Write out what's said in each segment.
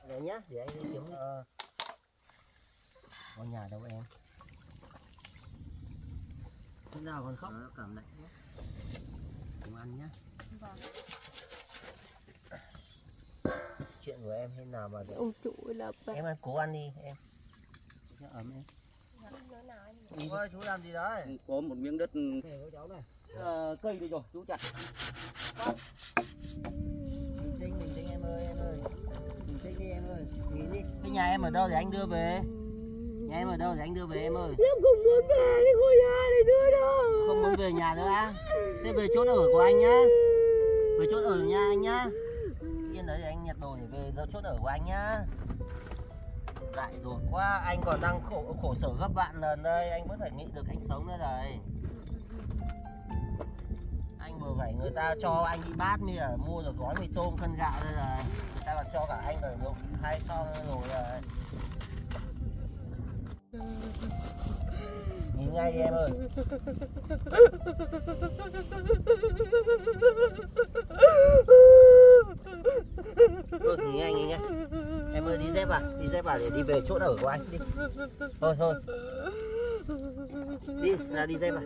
Đấy nhá, để anh đi kiếm con nhà đâu em? Thế nào còn khóc? Cảm lạnh nhé. Cùng ăn nhá. Vâng. Chuyện của em thế nào mà được? Ông chủ là Em ăn cố ăn đi em. Nó ấm em. Đi thôi, chú làm gì đấy? Có một miếng đất Này có cháu này. cây đây rồi, chú chặt. Bình tĩnh em ơi, bình tĩnh đi em ơi. Nghỉ đi. Cái nhà em ở đâu để anh đưa về? Nhà em ở đâu để anh đưa về em ơi? em không muốn về cái ngôi nhà này nữa đâu. Không muốn về nhà nữa á? Thế về chỗ ở của anh nhá. Về chỗ ở nhà anh nhá. Yên đấy để anh nhặt đồ để về chỗ ở của anh nhá. Dại dột quá, anh còn đang khổ sở gấp vạn lần đây, anh vẫn phải nghĩ được anh sống nữa rồi. Anh vừa phải người ta cho anh đi bát mì mua được gói mì tôm cân gạo đây rồi. Người ta còn cho cả anh ở được 2 son rồi. Nghỉ ngay đi em ơi. Thôi nghỉ ngay. Em ơi đi dép à để đi về chỗ ở của anh đi. Thôi. Đi, ra đi dép à.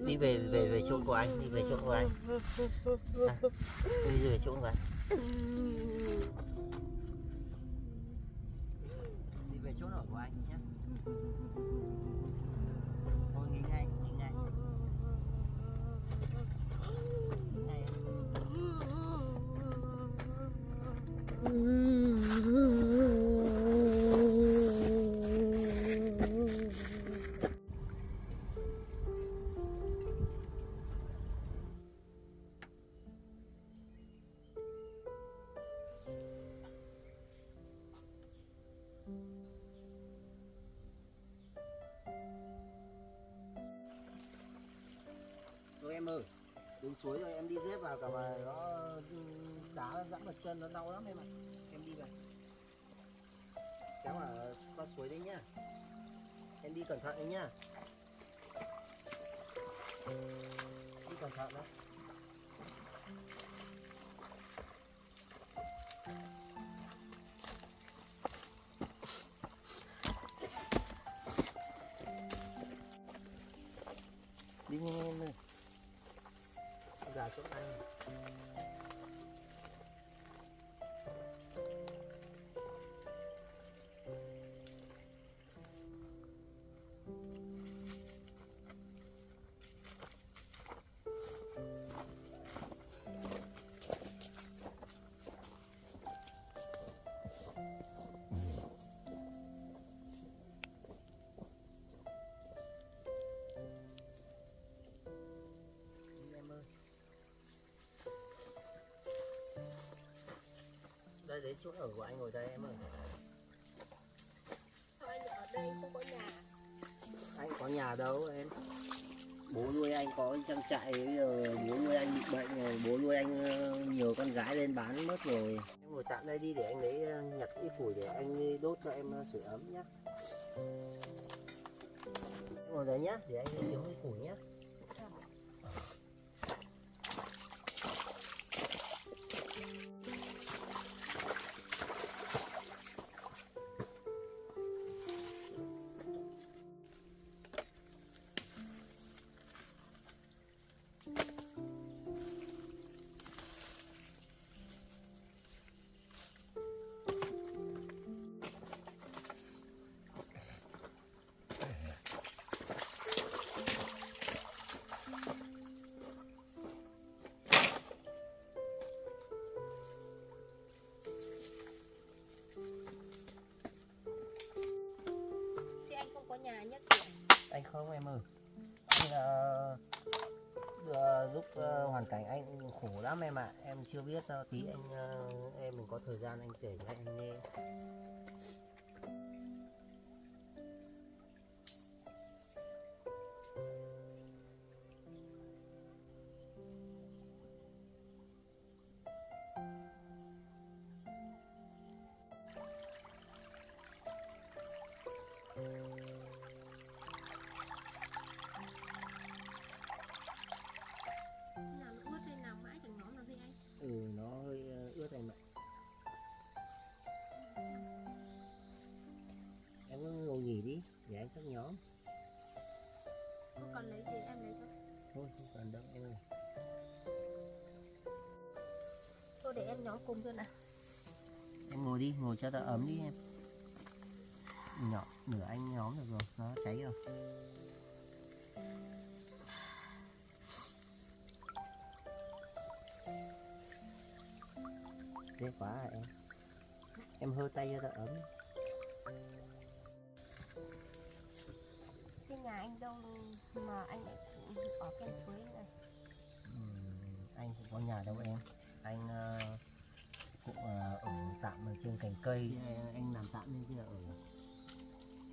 Đi về chỗ của anh, đi về chỗ của anh. Đi về chỗ của anh. Đi về chỗ ở của anh nhé. Thôi nghỉ ngay. Nghỉ ngay Thôi em ơi, đến suối rồi em đi dép vào cả mà nó đá dẫm vào chân nó đau lắm em ạ. Em đi vào. Kéo ở con suối đấy nhá. Em đi cẩn thận đấy nhá. Đi cẩn thận đó. Đi nhanh em ơi. Gà chỗ anh. Đây đấy chỗ ở của anh ngồi đây em ơi. Sao anh ở đây không có nhà? Anh có nhà đâu em. Bố nuôi anh có trang trại, bây giờ bố nuôi anh bị bệnh rồi, bố nuôi anh nhiều con gái lên bán mất rồi. Em ngồi tạm đây đi để anh lấy nhặt ít củi để anh đốt cho em sưởi ấm nhá. Em ngồi đấy nhá, để anh đi kiếm ít củi nhá. Nhà nhất Anh không em ơi. Anh lúc hoàn cảnh anh khổ lắm em ạ. Em chưa biết đâu, tí em mình có thời gian anh kể cho anh nghe. thôi không cần đâu em ơi. Thôi để em nhóm cùng thôi nào. Em ngồi đi, ngồi cho nó ấm đi em. Nhỏ nửa anh nhóm được rồi, nó cháy rồi. Thế quá à em. Em hơi tay cho nó ấm. Cái nhà anh đâu mà anh lại ở ven suối này. Anh cũng có nhà đâu em. Anh cũng ở tạm ở trên cành cây. Anh làm tạm nên kia ở.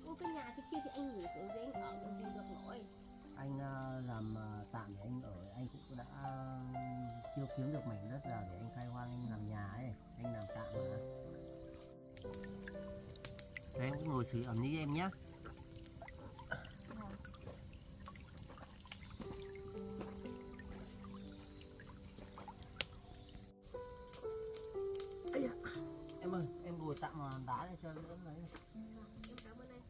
Ô, cái nhà cái kia thì anh ngủ xuống dưới anh ở làm gì được nổi. Anh làm tạm để anh ở. Anh cũng đã chưa kiếm được mảnh đất nào để anh khai hoang anh làm nhà ấy. Anh làm tạm mà. Đấy, em cũng ngồi sưởi ấm đi em nhé. Em ơi, em ngồi tạm vào đá để cho đỡ lấy. Em cảm ơn anh.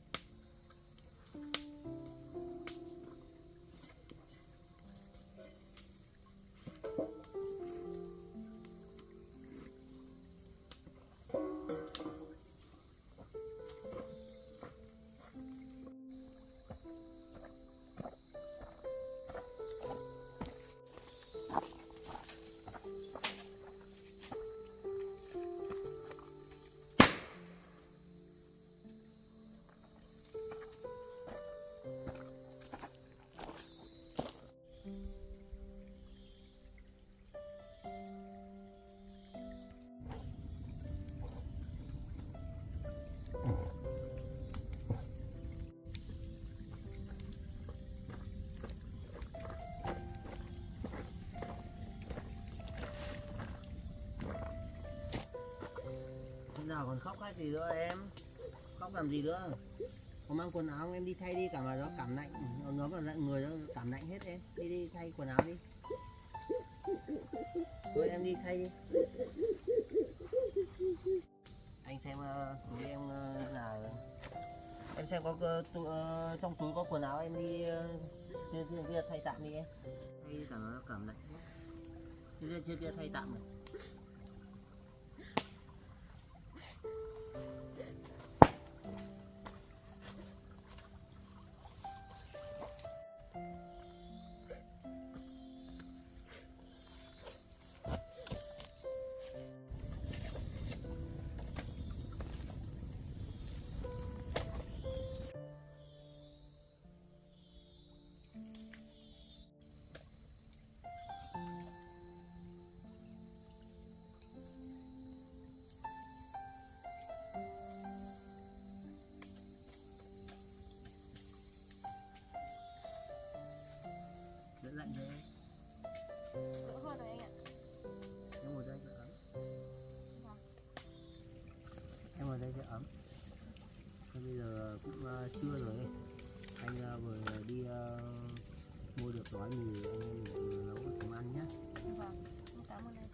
Nào còn khóc hay gì nữa em? Khóc làm gì nữa? Có mang quần áo em đi thay đi, cả mà nó cảm lạnh, nó mà lạnh người nó cảm lạnh hết em. Đi thay quần áo đi. Thôi em đi thay đi. Anh xem với em là em xem có trong túi có quần áo em đi kia thay tạm đi em. Thay cả nó cảm lạnh hết. Chưa thay tạm rồi. Đỡ lạnh đấy em. Đỡ hơn rồi anh ạ. Em ngồi đây cho ấm. Vâng. Em ngồi đây cho ấm. Thế bây giờ cũng trưa rồi ấy. Anh vừa đi mua được gói mì anh em mình nấu cùng ăn nhé. Vâng, em cảm ơn anh.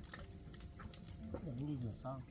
Để anh đi rửa xong.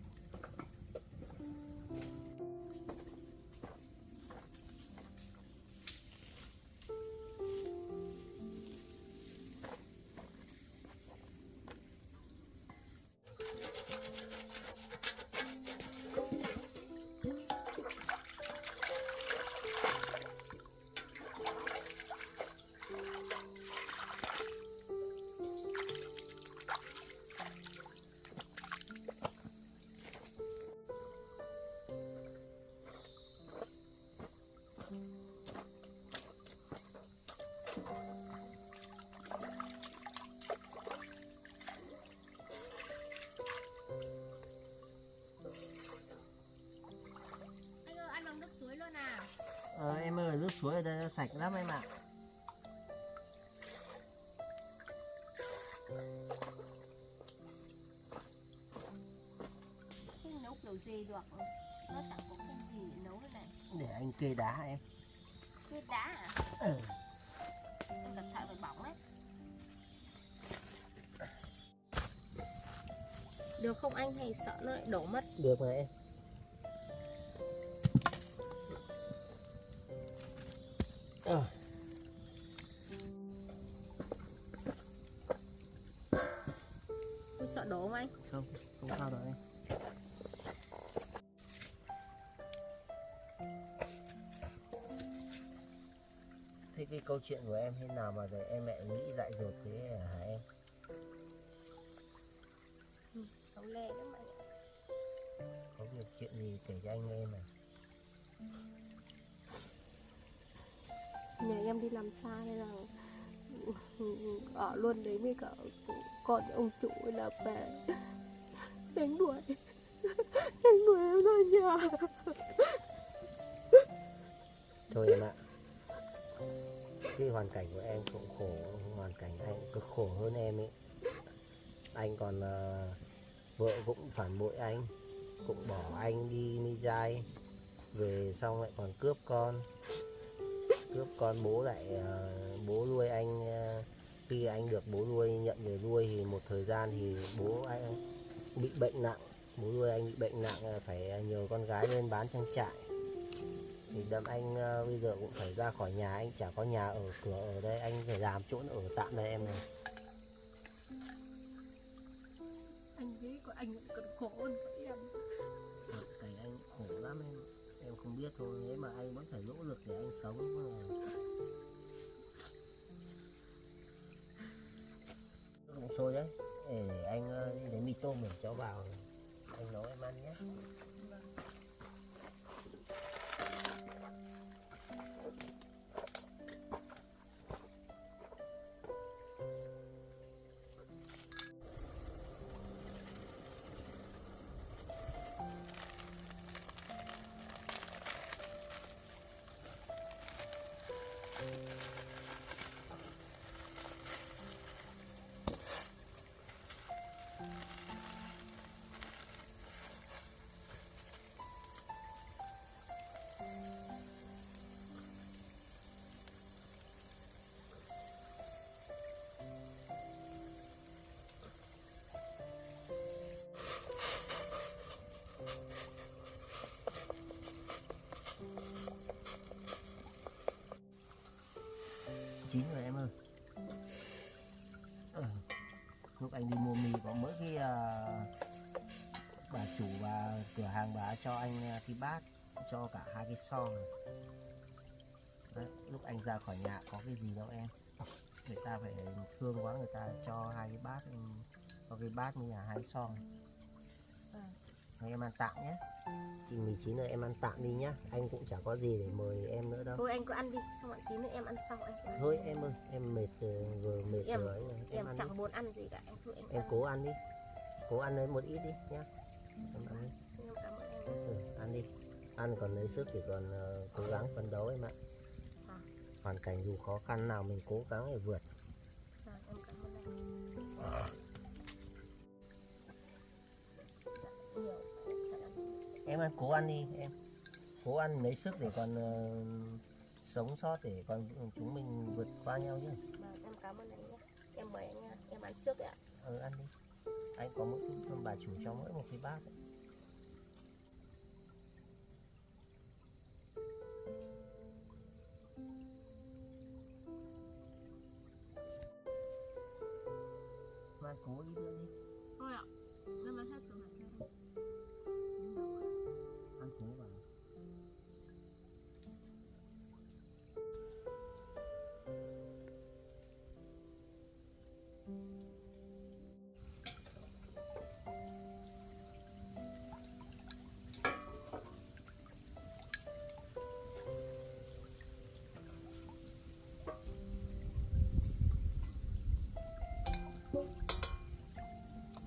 Anh ơi, ăn bằng nước suối luôn à? Em ơi, nước suối ở đây nó sạch lắm em ạ. Thế nấu kiểu gì được? Nó chẳng có cái gì để nấu thế này. Để anh kê đá em. Cái đá à? Ừ. Em cẩn thận phải bỏng đấy. Được không anh, hay sợ nó lại đổ mất? Được rồi em. đổ không anh? Không, không sao đâu em. Thế cái câu chuyện của em thế nào mà để em mẹ nghĩ dại dột thế hả em? Không lẽ lắm anh ạ. Có việc chuyện gì kể cho anh nghe này. Nhà em đi làm xa nên là ở luôn đấy với cả con ông chủ là về đánh đuổi em ra nhà. Thôi em ạ, cái hoàn cảnh của em cũng khổ, hoàn cảnh anh cực khổ hơn em ấy. Anh còn vợ cũng phản bội anh, cũng bỏ anh đi ni giai, về xong lại còn cướp con bố lại bố nuôi anh. Khi anh được bố nuôi nhận về nuôi thì một thời gian thì bố anh bị bệnh nặng, bố nuôi anh bị bệnh nặng, phải nhờ con gái lên bán trang trại. Thì đâm anh bây giờ cũng phải ra khỏi nhà, anh chả có nhà ở cửa ở đây, anh phải làm chỗ ở tạm đây em này. Anh biết của anh vẫn còn khổ hơn em. Cảnh anh khổ lắm em không biết thôi, thế mà anh vẫn phải nỗ lực để anh sống. Cũng sôi đấy, để anh đi lấy mì tôm để cho vào, anh nấu em ăn nhé. Chín rồi em ơi. Lúc anh đi mua mì có mỗi cái bà chủ và cửa hàng bà cho anh cái bát, cho cả 2 cái son. Đấy, lúc anh ra khỏi nhà có cái gì đâu em. Người ta phải thương quá, người ta cho 2 cái bát, có cái bát với là 2 cái son. Thôi em ăn tạm nhé. Chị 19 rồi em ăn tạm đi nhá. Anh cũng chả có gì để mời em nữa đâu. Thôi anh cứ ăn đi, xong rồi tí nữa em ăn sau anh. Thôi em ơi, em mệt vừa mệt Em- rồi. Em ăn chẳng đi. muốn ăn gì cả, em thôi anh Em ăn. cố ăn đi. Cố ăn lấy một ít đi nhá. Em ăn đi. Em cảm ơn anh. Ăn đi. Ăn còn lấy sức thì còn cố gắng phấn đấu em ạ. Hoàn cảnh dù khó khăn nào mình cố gắng để vượt. Em cảm ơn anh. Nhiều, em ăn. Em ăn cố ăn đi em. Cố ăn lấy sức để còn sống sót, để còn chúng mình vượt qua nhau nhé. Em cảm ơn anh nhé. Em mời anh nha. Em ăn trước đấy ạ. Ăn đi. Anh có mỗi bà chủ cho mỗi một cái bát ấy. Mà cố đi nữa đi. Thôi ạ. Em ăn hết rồi mà. Ăn cố vào.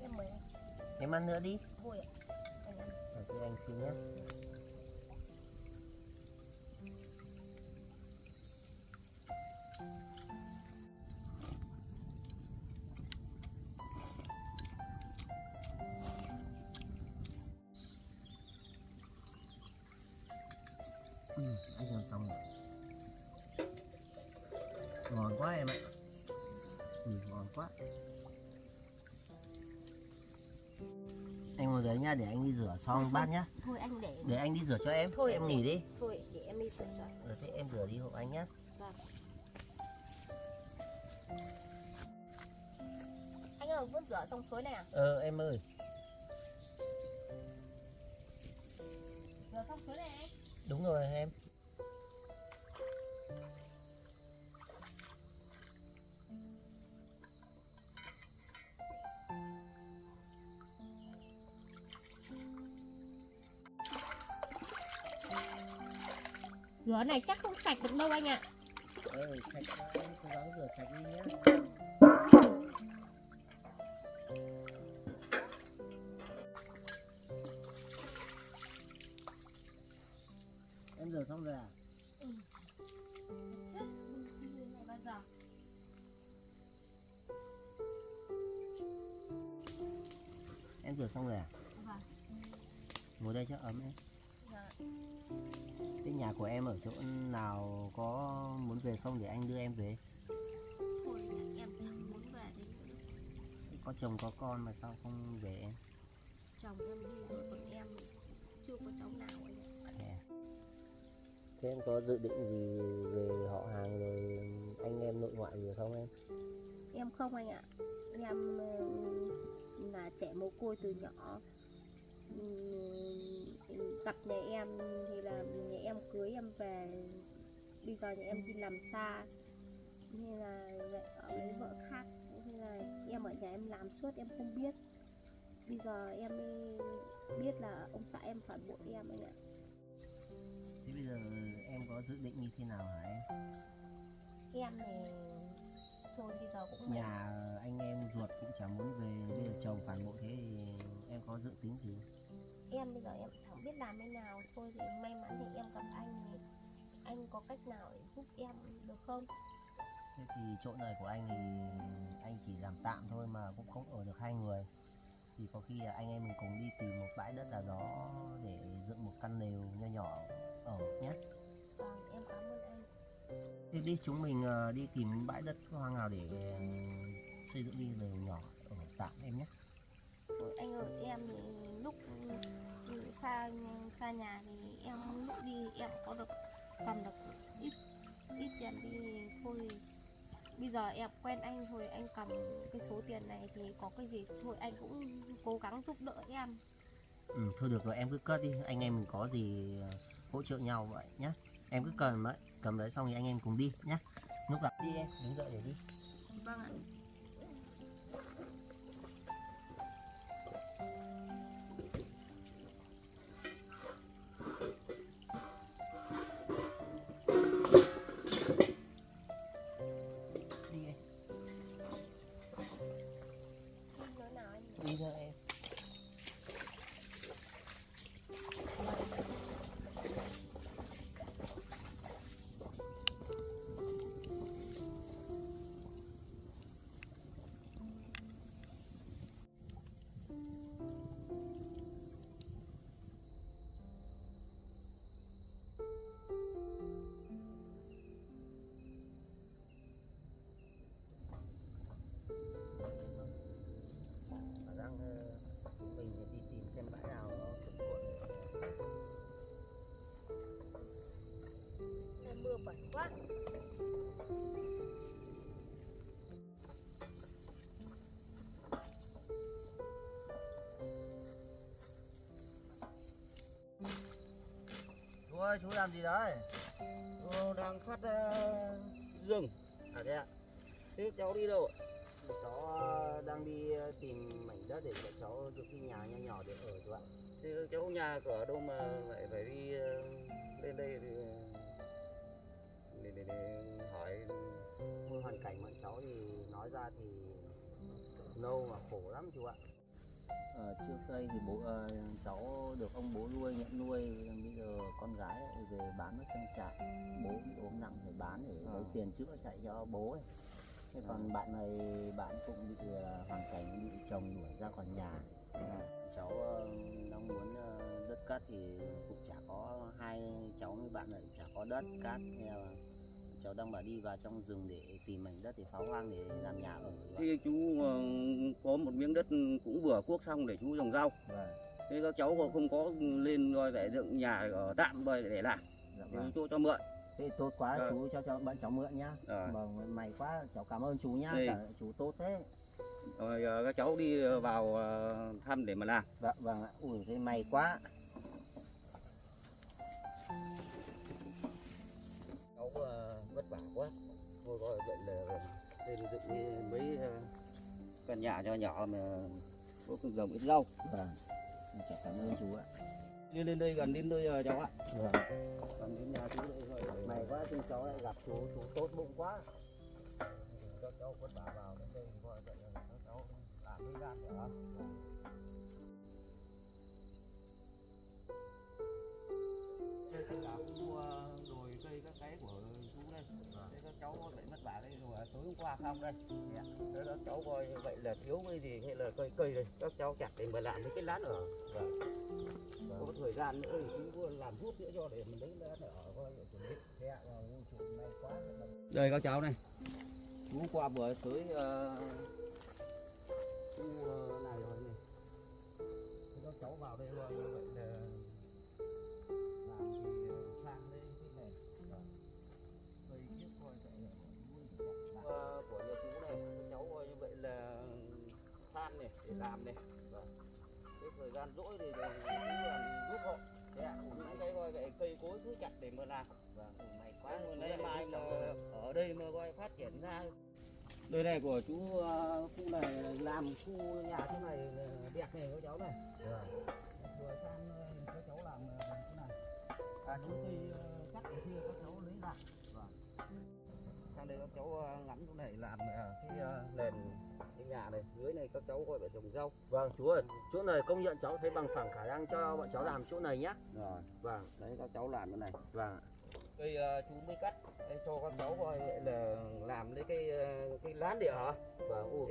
Em mời anh. Em ăn nữa đi. Thôi ạ. Anh ăn. Thì anh xin nhé. Anh làm xong rồi. Ngon quá em ạ. Ngon quá. Anh ngồi đấy nha, để anh đi rửa xong bát nhá. Thôi anh để. Để anh đi rửa cho em. Thôi em nghỉ đi. Thôi để em đi sửa cho. Thế em rửa đi hộ anh nhá. Vâng. Anh ơi, vào vứt rửa sông suối này à? Em ơi. Rửa sông suối này anh. Đúng rồi em. Rửa này chắc không sạch được đâu anh ạ. Sạch đó, em cố gắng rửa sạch đi nhé. Em rửa xong rồi à? Bao giờ? Em rửa xong rồi à? Vâng. Ngồi đây cho ấm em. Dạ. Thế nhà của em ở chỗ nào, có muốn về không để anh đưa em về? Thôi em chẳng muốn về đấy. Có chồng có con mà sao không về em? Chồng em đi rồi còn em chưa có cháu nào anh ạ. Thế em có dự định gì về họ hàng rồi anh em nội ngoại gì không em? Em không anh ạ. Em là trẻ mồ côi từ nhỏ. Gặp nhà em thì là nhà em cưới em về. Bây giờ nhà em đi làm xa nên là ở lấy vợ khác, nên là em ở nhà em làm suốt em không biết. Bây giờ em mới biết là ông xã em phản bội em anh ạ. Thế bây giờ em có dự định như thế nào hả em? Em thì thôi bây giờ cũng Nhà anh em ruột cũng chẳng muốn về, bây giờ chồng phản bội thế thì em có dự tính gì? em bây giờ em chẳng biết làm thế nào. Thôi thì may mắn thì em gặp anh, thì anh có cách nào để giúp em được không? Thế thì chỗ này của anh thì anh chỉ làm tạm thôi mà cũng không ở được hai người. Thì có khi là anh em mình cùng đi tìm một bãi đất nào đó để dựng một căn lều nho nhỏ ở nhé. Vâng, em cảm ơn anh. Thế đi chúng mình đi tìm bãi đất hoang nào để xây dựng đi lều nhỏ ở tạm em nhé. Rồi anh ơi, em thì lúc xa xa nhà thì em lúc đi em có được cầm được ít tiền đi thì thôi. Bây giờ em quen anh thôi, anh cầm cái số tiền này thì có cái gì thôi anh cũng cố gắng giúp đỡ em. Thôi được rồi em cứ cất đi, anh em mình có gì hỗ trợ nhau vậy nhé. Em cứ cầm đấy xong thì anh em cùng đi nhé. Lúc gặp đi em, đứng dậy để đi. Vâng ạ. Đi em. Nói nào anh? Đi thôi em. Đang mình đi tìm xem bãi nào nó thuận tiện. Mưa bẩn quá. Chú ơi, chú làm gì đấy? Đang phát rừng. À thế ạ? Thế cháu đi đâu ạ? Cháu đang đi tìm mảnh đất để cho cháu dựng cái nhà nho nhỏ để ở chú ạ. Thế cháu nhà cửa đâu mà lại phải đi lên đây để hỏi. Với hoàn cảnh bọn cháu thì nói ra thì lâu mà khổ lắm chú ạ. Trước đây thì cháu được ông bố nuôi nhận nuôi, bây giờ con gái lại về bán ở trang trại, bố bị ốm nặng phải bán để lấy tiền chữa chạy cho bố ấy. Thế còn bạn này bạn cũng bị hoàn cảnh bị chồng đuổi ra khỏi nhà. Cháu đang muốn đất cát thì cũng chả có, hai cháu với bạn này chả có đất cát, nên là cháu đang bảo đi vào trong rừng để tìm mảnh đất để phá hoang để làm nhà ở. Thế chú có một miếng đất cũng vừa cuốc xong để chú trồng rau. Vâng. Thế các cháu không có lên rồi để dựng nhà ở tạm rồi để làm. Dạ Thì vâng. chú cho mượn. Thế tốt quá, Vâng. chú cho bọn cháu mượn nhá. Rồi. Vâng, may quá, cháu cảm ơn chú nhá, Đây. chú tốt thế. Rồi các cháu đi vào thăm để mà làm. Vâng ạ. Ui thế may quá. Cháu vất vả quá. Thôi gọi vậy là lên dựng mấy căn nhà cho nhỏ mà có con rồng ít rau. Vâng. Chào cảm ơn chú ạ. Lên đây gần đến nơi cháu ạ. Vâng. Gần đến nhà chú đây rồi. May quá chúng cháu lại gặp chú tốt bụng quá. Các cháu vất vả vào đến đây gọi vậy là các cháu làm mấy gan để đây là mua đồi cây các cái của chú đây. Thế các cháu vậy vất vả đây rồi tối hôm qua xong đây. Thế các cháu coi vậy là thiếu cái gì hay là cây đây các cháu chặt để mà làm mấy cái lán ở. Có thời gian nữa thì chú làm rút nữa cho để mình lấy lán ở coi chuẩn bị. Đây các cháu này. Chú qua bữa tới khu này rồi này. Thế các cháu vào đây rồi vậy là làm thì sang đây cái này. Cây kiếp coi vậy của nhà chú này, các cháu coi như vậy là than này để làm này. Cái thời gian rỗi thì chú làm giúp họ. Những cái coi vậy cây cối cứ chặt để mà làm. May quá. Nay mai mà ở đây mà coi phát triển ra. Đây này của chú khu này làm khu nhà chỗ này đẹp này các cháu này. Vừa sang các cháu làm chỗ này. Những cây cắt ở kia các cháu lấy lại. Sang đây các cháu ngắm chỗ này làm cái nền cái nhà này, dưới này các cháu gọi là trồng rau. Vâng chú ơi, chỗ này công nhận cháu thấy bằng phẳng khả năng cho bọn cháu làm chỗ này nhá. Rồi, Vâng, đấy các cháu làm cái này. vâng. Cây chú mới cắt đây cho các cháu coi vậy là làm lấy cái lán địa hả? Vâng,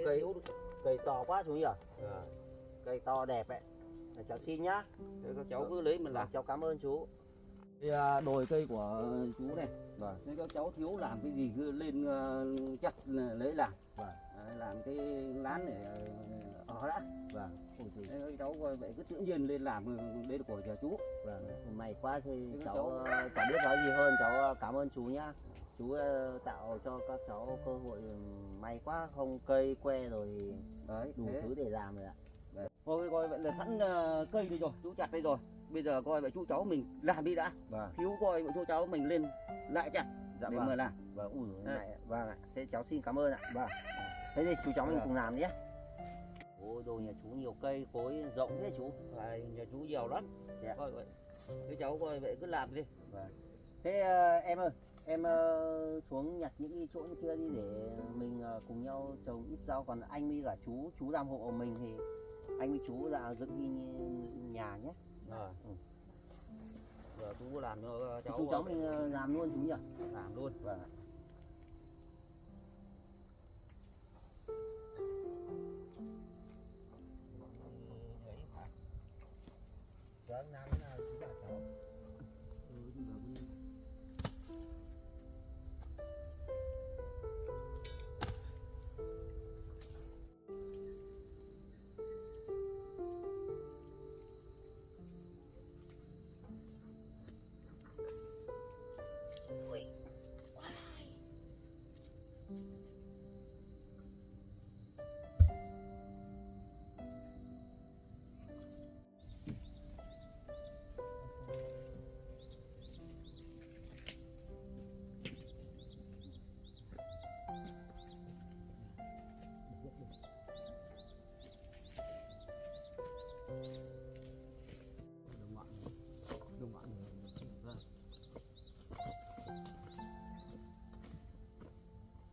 cây to quá chú nhỉ? Cây to đẹp ấy. Cháu xin nhá. Thế các cháu cứ lấy mà làm. Cháu cảm ơn chú. Đây đồi cây của chú này. Vâng. Nếu các cháu thiếu làm cái gì cứ lên chặt lấy làm. Vâng. Làm cái lán để ở đã. Vâng. Thế các cháu coi vậy cứ tự nhiên lên làm, đây là của nhà chú. Vâng, may quá thì cháu chẳng biết nói gì hơn, cháu cảm ơn chú nhá. Chú tạo cho các cháu cơ hội, may quá, không cây que rồi Đấy, đủ thế. thứ để làm rồi ạ. Đấy. Thôi coi vậy là sẵn cây đây rồi, chú chặt đây rồi. Bây giờ coi vậy chú cháu mình làm đi đã. Vâng. Thiếu coi vậy chú cháu mình lên lại chặt Dạ để vâng. mà làm. Vâng, vâng ạ. Thế cháu xin cảm ơn ạ. Vâng. Thế thì chú cháu mình cùng làm nhé. Ôi đồ nhà chú nhiều cây cối rộng thế chú. Nhà chú nhiều lắm. Dạ. Coi vậy. Thế cháu coi vậy cứ làm đi. Vâng. Thế em ơi, em xuống nhặt những cái chỗ kia đi để mình cùng nhau trồng ít rau. Còn anh với cả chú làm hộ mình thì anh với chú là dựng đi nhà nhé. Rồi. Giờ chú làm cho cháu. Chú cháu mình làm luôn chú nhỉ? Làm luôn. Vâng. Vâng, làm thế nào chú bảo cháu?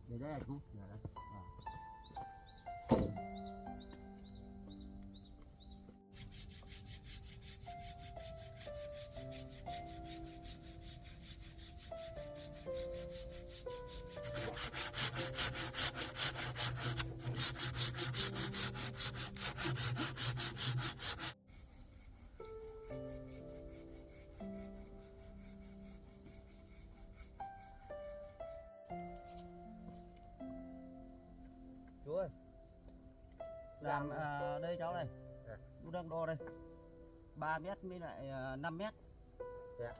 Để đây là chú. Chú ơi, Làm đây cháu này. Dạ. Chú đang đo đây. 3 mét với lại 5 mét. Dạ.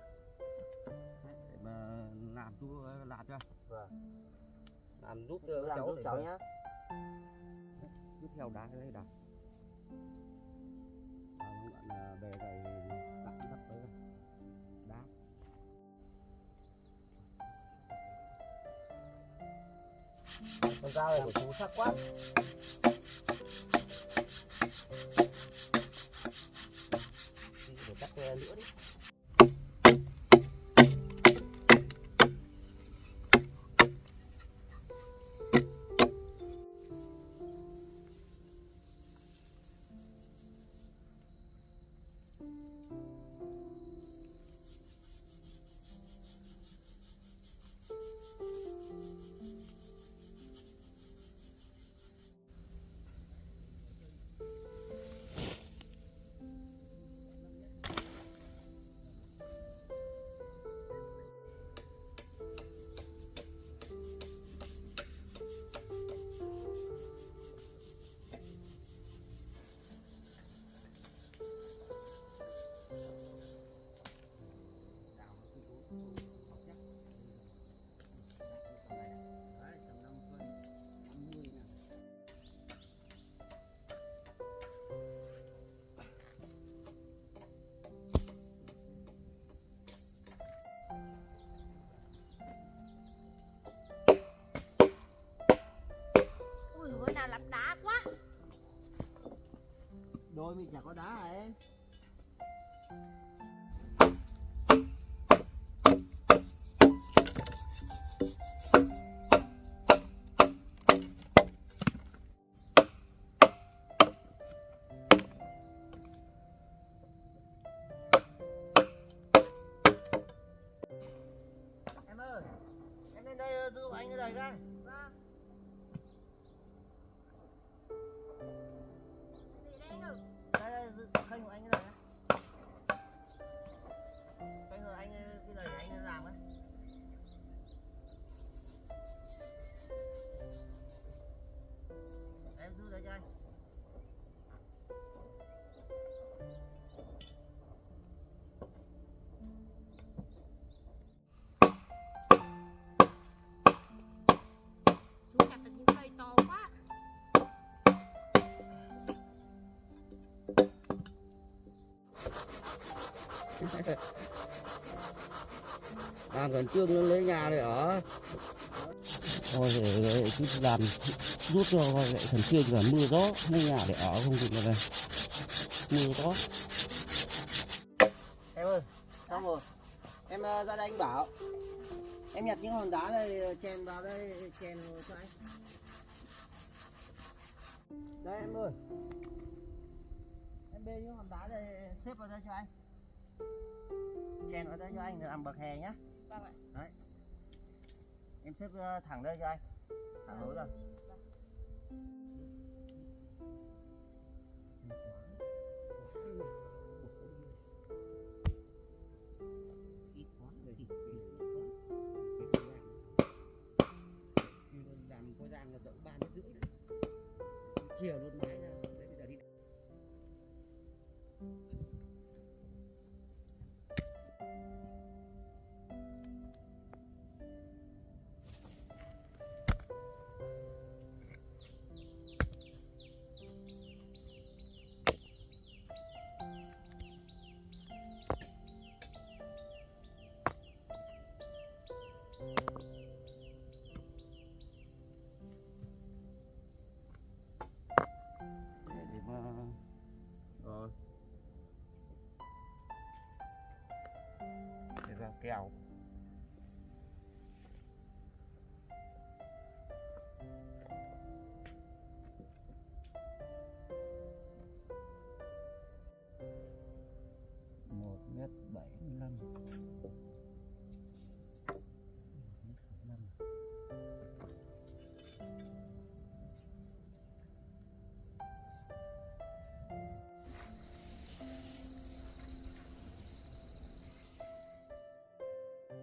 Để mà làm chú làm cho. Vâng. Làm giúp Làm cháu giúp để cháu mà- nhá. cứ theo đá cái đấy đập. Nó gọi là về rồi tặng đắp tới đá. Con dao này của chú sắc quá. Để cắt lửa đi. Ui bữa nào lạnh đá quá. Đôi mình chả có đá ấy. Em ơi, em lên đây giúp anh cái này cái. Vâng. Gì đây nhở? Đây, khênh của anh cái này. Khênh của anh cái này để anh làm ấy. Em giúp đấy cho anh. Chú chặt được những cây to quá. Đang gần trương nó lấy nhà để ở. Thôi để cứ làm rút cho lại thần chưa là mưa gió lấy nhà để ở không được là đây. Mưa gió. Em ơi, xong rồi. Em ra đây anh bảo. Em nhặt những hòn đá này chèn vào đây, chèn cho anh. Đây em ơi. Em bê những hòn đá này xếp vào đây cho anh. Chèn vào đây cho anh để làm bậc hè nhá. Vâng ạ. Đấy. Em xếp thẳng đây cho anh. Thẳng lối rồi. Làm có giang là rộng 3,5 mét. Chiều luôn mái ra. Đấy bây giờ đi. Để mà rồi để ra kèo.